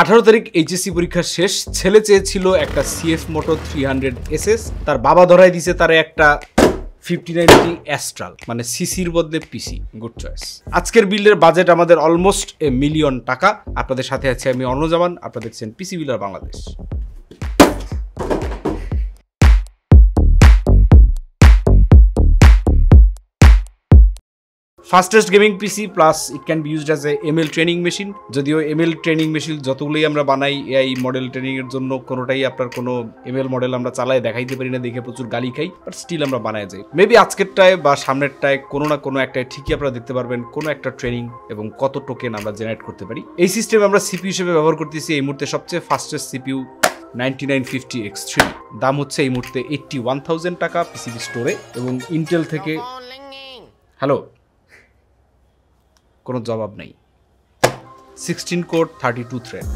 18 তারিখ এইচএসসি পরীক্ষা শেষ। ছেলে চেয়েছিল একটা সিএফ মোটো 300 এসএস, তার বাবা ধরাই দিছে তার একটা 5090 অ্যাস্ট্রাল, মানে সিসির বদলে পিসি। Good choice. আজকের বিল্ডের বাজেট আমাদের অলমোস্ট $1 মিলিয়ন। আপনাদের সাথে আছি আমি অর্ণজামান, আপনারা দেখছেন PC builder Bangladesh. Fastest gaming PC plus it can be used as a ML training machine. যদিও এমএল ট্রেনিং মেশিন যতগুলোই আমরা বানাই এআই মডেল ট্রেনিং এর জন্য, কোনোটাই আপনার কোনো এমএল মডেল আমরা চালায় দেখাইতে পারি না, দেখে প্রচুর গালি খাই, বাট স্টিল আমরা বানায় যাই। মেবি আজকেরটায় বা সামনেরটায় কোনো না কোনো একটায় ঠিকই আপনারা দেখতে পারবেন কোনো একটা ট্রেনিং এবং কত টোকেন আমরা জেনারেট করতে পারি। এই সিস্টেম আমরা সিপিইউ হিসেবে ব্যবহার করতেছি এই মুহূর্তে সবচেয়ে ফাস্টেস্ট সিপিইউ 9950X3। দাম হচ্ছে এই মুহূর্তে $81,000 পিসিবি স্টোরে, এবং ইন্টেল থেকে হ্যালো কোনো জবাব নাই। 16 কোর 32 থ্রেড।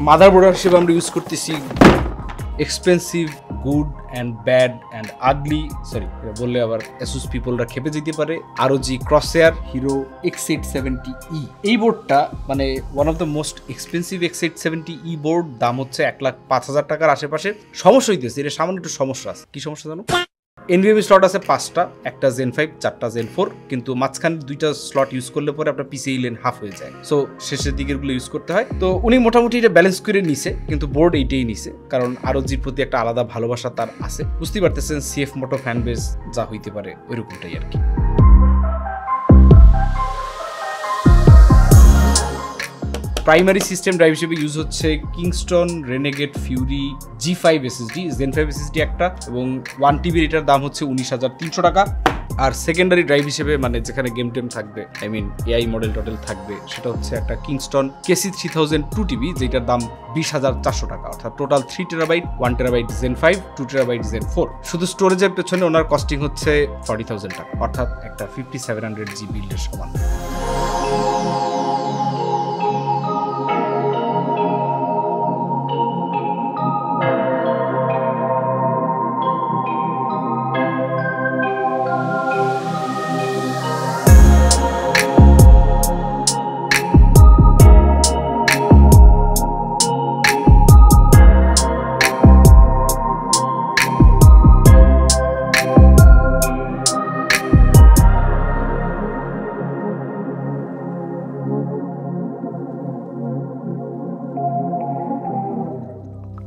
মাদারবোর্ড হিসেবে আমরা ইউজ করতেছি expensive, good and bad and ugly, sorry এটা বললে আবার অ্যাসুস পিপলরা খেপে যেতে পারে, ROG ক্রসেয়ার হিরো X870E। এই বোর্ডটা মানে one of the most expensive X870E board. দাম হচ্ছে $1,05,000 আশেপাশে। সমস্যা হইতেছে, এটা সামান্য একটু সমস্যা আছে। কি সমস্যা জানো? NVMe স্লট আছে 5টা, একটা Zen 5, 4টা Zen 4, কিন্তু মাঝখানে 2টা স্লট ইউজ করলে পরে আপনার PCIe লেন হাফ হয়ে যায়। সো শেষের দিকের গুলো ইউজ করতে হয়। তো উনি মোটামুটি এটা ব্যালেন্স করে নিছে, কিন্তু বোর্ড এইটাই নিছে কারণ ROG'র প্রতি একটা আলাদা ভালোবাসা তার আছে। বুঝতেই পারতেছেন সিএফ মোটো ফ্যান বেস যা হইতে পারে ওইরকমটাই আর কি। প্রাইমারি সিস্টেম ড্রাইভ হিসেবে ইউজ হচ্ছে Kingston Renegade Fury G5 SSD, Zen 5 SSD একটা, এবং 1TB এটার দাম হচ্ছে $19,300। আর সেকেন্ডারি ড্রাইভ হিসেবে মানে যেখানে গেম টেম থাকবে, আই মিন এআই মডেল টডেল থাকবে, সেটা হচ্ছে একটা কিংস্টন KC3000 2TB, যেটার দাম $20,400। অর্থাৎ total 3TB, 1TB Zen 5, 2TB Zen 4। শুধু স্টোরেজের পেছনে ওনার কস্টিং হচ্ছে $40,000, অর্থাৎ একটা 5700G বিল্ডের সমান।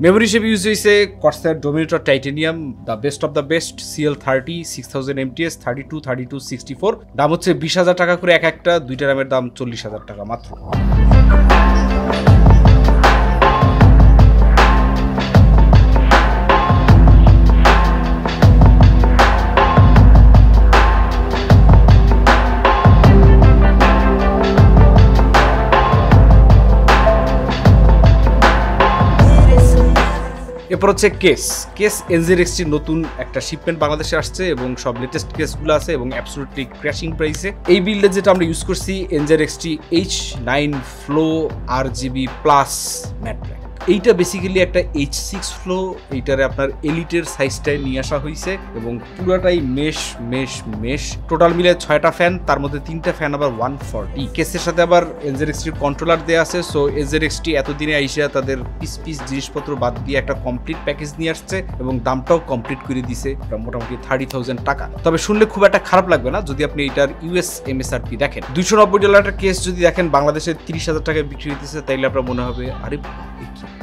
মেমোরি হিসেবে ইউজ হয়েছে কর্সার dominator titanium, the best of the best CL30 6000 MTS 32/64। দাম হচ্ছে $20,000 করে এক একটা। 2টা র্যামের দাম $40,000 মাত্র। এরপর হচ্ছে কেস NZXT নতুন একটা শিপমেন্ট বাংলাদেশে আসছে এবং সব লেটেস্ট কেসগুলো আছে এবং অ্যাবসলিউটলি ক্র্যাশিং প্রাইসে। এই বিল্ডে যেটা আমরা ইউজ করছি NZXT H9 Flow RGB plus matte black. এইটা বেসিক্যালি একটা H6 ফ্লো, এইটারে আপনার এলিটের সাইজটায় নিয়ে আসা হয়েছে এবং পুরোটাই মেশ। টোটাল মিলে 6টা ফ্যান, তার মধ্যে 3টা ফ্যান আবার 140। কেসের সাথে আবার NZXT কন্ট্রোলার দেওয়া আছে। সো NZXT এতদিনে আইসা তাদের পিস জিনিসপত্র বাদ দিয়ে একটা কমপ্লিট প্যাকেজ নিয়ে আসছে এবং দামটাও কমপ্লিট করে দিছে মোটামুটি $30,000। তবে শুনলে খুব একটা খারাপ লাগবে না যদি আপনি এটার US MSRP দেখেন। $290 কেস যদি দেখেন বাংলাদেশে $30,000 বিক্রি হইতেছে, তাইলে আপনার মনে হবে আরে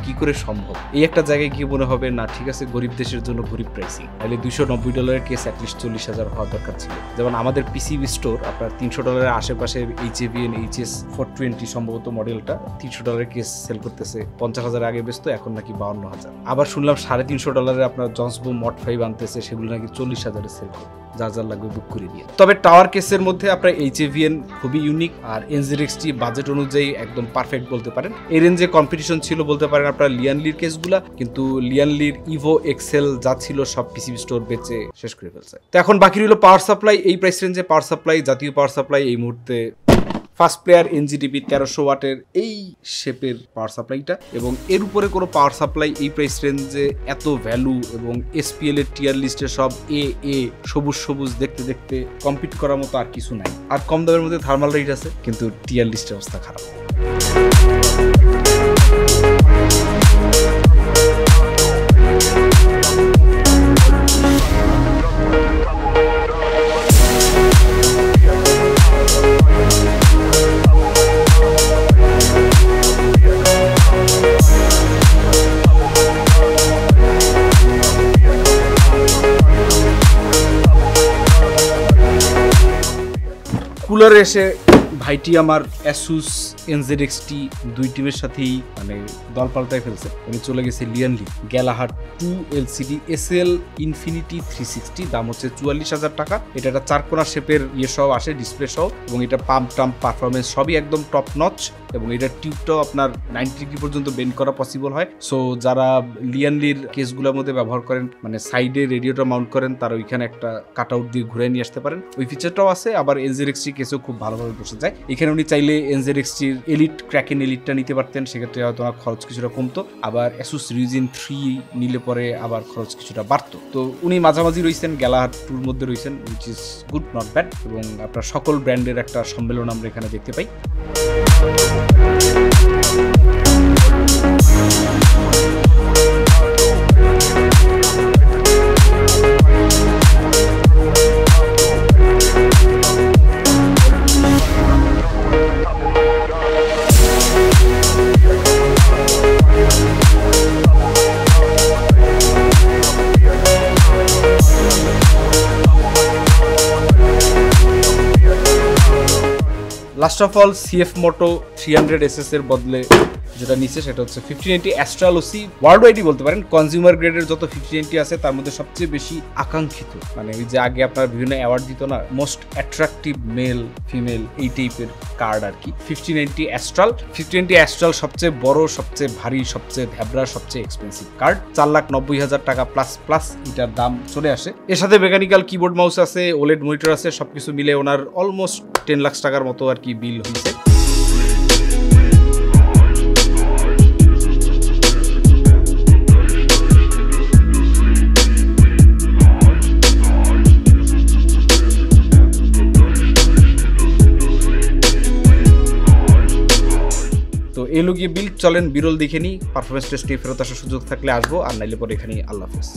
কি করে সম্ভব। এই একটা জায়গায় গিয়ে মনে হবে না ঠিক আছে, গরিব দেশের জন্য গরিব প্রাইসিং। তাহলে $290 কেস অ্যাটলিস্ট $40,000 হওয়া দরকার ছিল। যেমন আমাদের পিসিবি স্টোর আপনার $300 আশেপাশে HAVN HS420 সম্ভবত মডেলটা $300 কেস সেল করতেছে। 50,000 আগে বেচতো, এখন নাকি 52,000। আবার শুনলাম $350 আপনার জন্সবো মড 5 আনতেছে, সেগুলো নাকি 40,000 সেল করবে। যার যার লাগবে বুক করে দিয়ে। তবে টাওয়ার কেসের মধ্যে আপনার HAVN খুবই ইউনিক, আর NZXT বাজেট অনুযায়ী একদম পারফেক্ট বলতে পারেন। এই রেঞ্জে কম্পিটিশন ছিল বলতে পারেন আপনার লিয়ানলির কেসগুলা, কিন্তু লিয়ানলির ইভো এক্সেল যা ছিল সব পিসিবি স্টোর বেচে শেষ করে ফেলছে। তো এখন বাকি রইল পাওয়ার সাপ্লাই। এই প্রাইস রেঞ্জে পাওয়ার সাপ্লাই, জাতীয় পাওয়ার সাপ্লাই এই মুহূর্তে ফার্স্ট প্লেয়ার NGTP 1300 ওয়াটের এই শেপের পাওয়ার সাপ্লাইটা, এবং এর উপরে কোনো পাওয়ার সাপ্লাই এই প্রাইস রেঞ্জে এত ভ্যালু এবং SPL এর টিয়ার লিস্টে সব এ সবুজ সবুজ দেখতে দেখতে কম্পিট করার মতো আর কিছু নাই। আর কম দামের মধ্যে থার্মাল রাইট আছে, কিন্তু টিয়ার লিস্টের অবস্থা খারাপ। কুলারে এসে ভাইটি আমার অ্যাসুস NZXT দুই টিমের সাথেই মানে দল পাল্টায় ফেলছে। উনি চলে গেছে লিয়ানলি গ্যালাহার্ট 2 LCD SL ইনফিনিটি 360, দাম হচ্ছে 44,000 টাকা। এটা একটা 4 কোণা শেপের সহ আসে, ডিসপ্লে সহ, এবং এটা পাম্প টাম্প পারফরমেন্স সবই একদম টপ নচ, এবং এটার টিউবটাও আপনার 90 ডিগ্রি পর্যন্ত বেন্ড করা পসিবল হয়। সো যারা লিয়ানলির কেসগুলোর মধ্যে ব্যবহার করেন, মানে সাইডে রেডিওটা মাউন্ট করেন, তারা ওইখানে একটা কাট আউট দিয়ে ঘুরে নিয়ে আসতে পারেন। ওই ফিচারটাও আছে। আবার NZXT কেসও খুব ভালোভাবে বসে যায়। এখানে উনি চাইলে NZXT এলিট ক্র্যাকেন এলিটটা নিতে পারতেন, সেক্ষেত্রে হয়তো আমার খরচ কিছুটা কমতো। আবার অ্যাসুস রিজিন 3 নিলে পরে আবার খরচ কিছুটা বাড়তো। তো উনি মাঝামাঝি রয়েছেন, গ্যালাহার্ট 2-র মধ্যে রয়েছেন, which is good, not bad. এবং আপনার সকল ব্র্যান্ডের একটা সম্মেলন আমরা এখানে দেখতে পাই। Last of all CF Moto 300SS এর বদলে যেটা নিচ্ছে সেটা হচ্ছে 1580 অ্যাস্ট্রাল OC, ওয়ার্ল্ড ওয়াইডই বলতে পারেন। কনজিউমার গ্রেডের যত 1580 আছে তার মধ্যে সবচেয়ে বেশি আকাঙ্ক্ষিত, মানে ওই যে আগে আপনার বিভিন্ন অ্যাওয়ার্ড দিত না, মোস্ট অ্যাট্রাকটিভ মেল ফিমেল এই টাইপের কার্ড আর কি। 1580 অ্যাস্ট্রাল সবচেয়ে বড়, সবচেয়ে ভারী, সবচেয়ে ভ্যাবরা, সবচেয়ে এক্সপেন্সিভ কার্ড। 4,90,000 টাকা প্লাস এটার দাম চলে আসে। এর সাথে মেকানিক্যাল কিবোর্ড মাউস আছে, ওলেড মনিটর আছে, সবকিছু মিলে ওনার অলমোস্ট 10 লাখ টাকার মতো আর কি বিল হয়েছে। তো এই লোক বিল চলেন বিরল দেখে নিই। পারফরমেন্স টেস্টে ফেরত আসার সুযোগ থাকলে আসবো, আর নাইলে পরে এখানে আল্লাহ হাফেজ।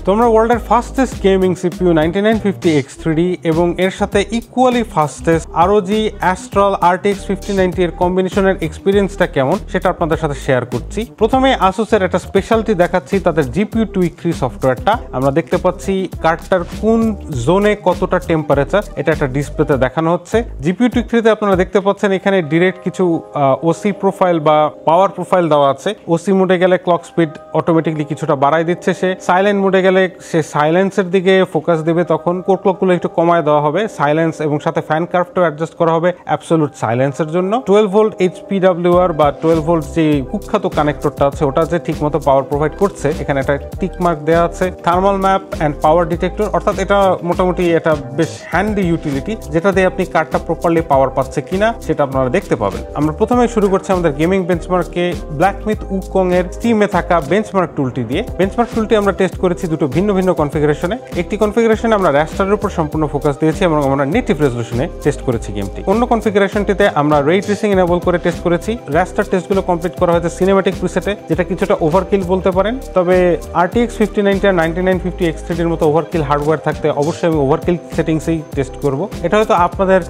তোমরা ওয়ার্ল্ডের ফাস্টেস্ট গেমিং CPU 9950X3D এবং এর সাথে equally fastest ROG Astral RTX 5090 এর কম্বিনেশনের এক্সপিরিয়েন্সটা কেমন সেটা আপনাদের সাথে শেয়ার করছি। প্রথমে আসুসের একটা স্পেশালিটি দেখাচ্ছি, তাদের GPU Tweak 3 সফটওয়্যারটা। আমরা দেখতে পাচ্ছি কার্ডটার কোন জোনে কতটা টেম্পারেচার এটা একটা ডিসপ্লেতে দেখানো হচ্ছে। GPU Tweak 3 তে আপনারা দেখতে পাচ্ছেন এখানে ডিরেক্ট কিছু OC প্রোফাইল বা পাওয়ার প্রোফাইল দেওয়া আছে। OC মোডে গেলে ক্লক স্পিড অটোমেটিকলি কিছুটা বাড়াই দিচ্ছে সে, সাইলেন্ট মোডে গেলে গেলে সে সাইলেন্সের দিকে ফোকাস দেবে, তখন কোর ক্লকগুলো একটু কমায় দেওয়া হবে, সাইলেন্স এবং সাথে ফ্যান কার্ভটাও অ্যাডজাস্ট করা হবে অ্যাবসোলুট সাইলেন্সের জন্য। 12 ভোল্ট HPWR বা 12 ভোল্ট যে কুখ্যাত কানেক্টরটা আছে ওটা যে ঠিকমতো পাওয়ার প্রোভাইড করছে, এখানে একটা টিক মার্ক দেওয়া আছে। Thermal map and power detector, অর্থাৎ এটা মোটামুটি এটা বেশ হ্যান্ডি ইউটিলিটি, যেটা দিয়ে আপনি কার্ডটা প্রপারলি পাওয়ার পাচ্ছে কিনা সেটা আপনারা দেখতে পাবেন। আমরা প্রথমে শুরু করছি আমাদের গেমিং বেঞ্চমার্কে ব্ল্যাকমিথ উকং এর স্টিমে থাকা বেঞ্চমার্ক টুলটি দিয়ে। বেঞ্চমার্ক টুলটি আমরা টেস্ট করেছি দুটো ভিন্ন ভিন্ন কনফিগারেশনে। একটি কনফিগারেশনে আমরা র্যাস্টারের উপর সম্পূর্ণ ফোকাস দিয়েছি এবং আমরা নেটিভ রেজলিউশনে টেস্ট করেছি গেমটি। অন্য কনফিগারেশনটিতে আমরা রে ট্রেসিং এনেবল করে টেস্ট করেছি। র্যাস্টার টেস্টগুলো কমপ্লিট করা হয়েছে সিনেম্যাটিক প্রিসেটে, যেটা কিছুটা ওভারকিল বলতে পারেন। তবে RTX 5090 আর 9950 X3D এর মতো ওভারকিল হার্ডওয়্যার থাকতে অবশ্যই আমি ওভারকিল সেটিংসেই টেস্ট করব। এটা হয়তো আপনাদের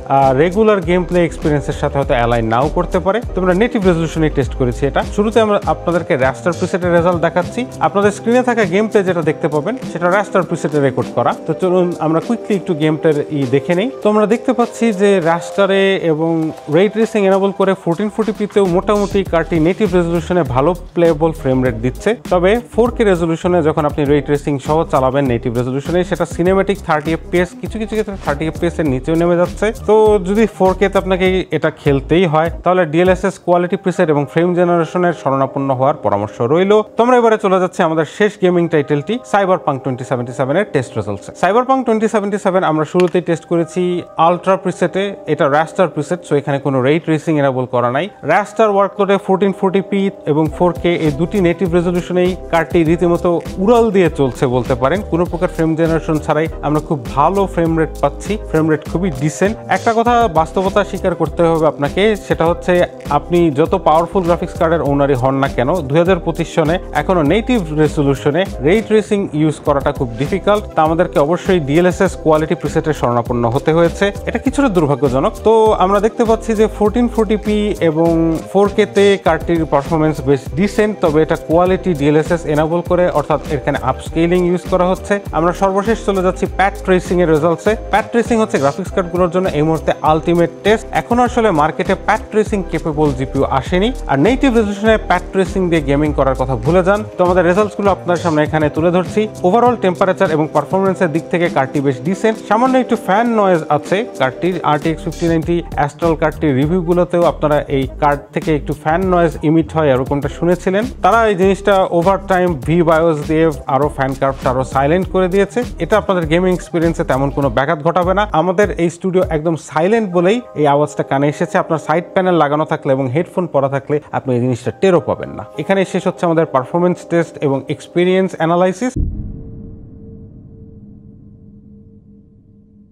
রেগুলার গেম প্লে এক্সপিরিয়েন্সের সাথে হয়তো অ্যালাইন নাও করতে পারে। তোমরা নেটিভ রেজলিউশনে টেস্ট করেছি এটা। শুরুতে আমরা আপনাদেরকে র্যাস্টার প্রিসেটের রেজাল্ট দেখাচ্ছি। আপনাদের স্ক্রিনে থাকা গেম প্লে যেটা দেখতে পাবেন সেটা র্যাস্টার প্রিসেটে রেকর্ড করা। তো চলুন আমরা কুইকলি একটু গেম প্লের দেখে নেই। তো আমরা দেখতে পাচ্ছি যে র্যাস্টারে এবং রে ট্রেসিং এনেবল করে 1440p তেও মোটামুটি কার্ডটি নেটিভ রেজলিউশনে ভালো প্লেয়েবল ফ্রেম রেট দিচ্ছে। তবে 4K রেজলিউশনে যখন আপনি রে ট্রেসিং সহ চালাবেন নেটিভ রেজলিউশনে, সেটা সিনেম্যাটিক 30 FPS, কিছু কিছু ক্ষেত্রে 30 FPS এর নিচেও নেমে যাচ্ছে। তো যদি 4K তে আপনাকে এটা খেলতেই হয় তাহলে DLSS কোয়ালিটি প্রিসেট এবং ফ্রেম জেনারেশনের শরণাপন্ন হওয়ার পরামর্শ রইল। তোমরা এবারে চলে যাচ্ছে আমাদের শেষ গেমিং টাইটেলটি সাইবারপাঙ্ক 2077 এর টেস্ট রেজাল্টস। সাইবারপাঙ্ক 2077 আমরা শুরুতেই টেস্ট করেছি আলট্রা প্রিসেটে। এটা র্যাস্টার প্রিসেট, সো এখানে কোনো রে ট্রেসিং এনেবল করা নাই। র্যাস্টার ওয়ার্কলোডে 1440p এবং 4K এই দুটি নেটিভ রেজলিউশনেই কার্ডটি রীতিমতো উড়াল দিয়ে চলছে বলতে পারেন। কোনো প্রকার ফ্রেম জেনারেশন ছাড়াই আমরা খুব ভালো ফ্রেম রেট পাচ্ছি। ফ্রেম রেট খুবই ডিসেন্ট। একটা কথা বাস্তবতা স্বীকার করতে হবে আপনাকে, সেটা হচ্ছে আপনি যত পাওয়ারফুল গ্রাফিক্স কার্ডের ওনারই হন না কেন, 2025 সনে এখনো নেটিভ রেজলিউশনে রে ট্রেসিং ইউজ করাটা খুব ডিফিকাল্ট। তা আমাদেরকে অবশ্যই DLSS কোয়ালিটি প্রিসেটের শরণাপন্ন হতে হয়েছে। এটা কিছুটা দুর্ভাগ্যজনক। তো আমরা দেখতে পাচ্ছি যে 1440p এবং 4K তে কার্ডটির পারফরমেন্স বেশ ডিসেন্ট, তবে এটা কোয়ালিটি DLSS এনেবল করে, অর্থাৎ এখানে আপস্কেলিং ইউজ করা হচ্ছে। আমরা সর্বশেষ চলে যাচ্ছি প্যাড ট্রেসিং এর রেজাল্টসে। প্যাড ট্রেসিং হচ্ছে গ্রাফিক্স কার্ডগুলোর জন্য এই মুহূর্তে আলটিমেট টেস্ট। এখনো আসলে মার্কেটে প্যাড ট্রেসিং কেপেবল জিপিইউ আসেনি, আর নেটিভ রেজলিউশনে প্যাড ট্রেসিং দিয়ে গেমিং করার কথা ভুলে যান। তো আমাদের রেজাল্টসগুলো আপনার সামনে এখানে তুলে ধরছি। ওভারঅল টেম্পারেচার এবং পারফরমেন্সের দিক থেকে কার্ডটি বেশ ডিসেন্ট। সামান্য একটু ফ্যান নয়েজ আছে কার্ডটির। RTX 5090 অ্যাস্ট্রাল কার্ডটির রিভিউগুলোতেও আপনারা এই কার্ড থেকে একটু ফ্যান নয়েজ ইমিট হয় এরকমটা শুনেছিলেন। তারা এই জিনিসটা ওভার টাইম VBIOS দিয়ে আরো ফ্যান কার্ভটা আরো সাইলেন্ট করে দিয়েছে। এটা আপনাদের গেমিং এক্সপিরিয়েন্সে তেমন কোনো ব্যাঘাত ঘটাবে না। আমাদের এই স্টুডিও একদম সাইলেন্ট বলেই এই আওয়াজটা কানে এসেছে। আপনার সাইড প্যানেল লাগানো থাকলে এবং হেডফোন পরা থাকলে আপনি এই জিনিসটা টেরও পাবেন না। এখানে শেষ হচ্ছে আমাদের পারফরমেন্স টেস্ট এবং এক্সপিরিয়েন্স অ্যানালাইসিস।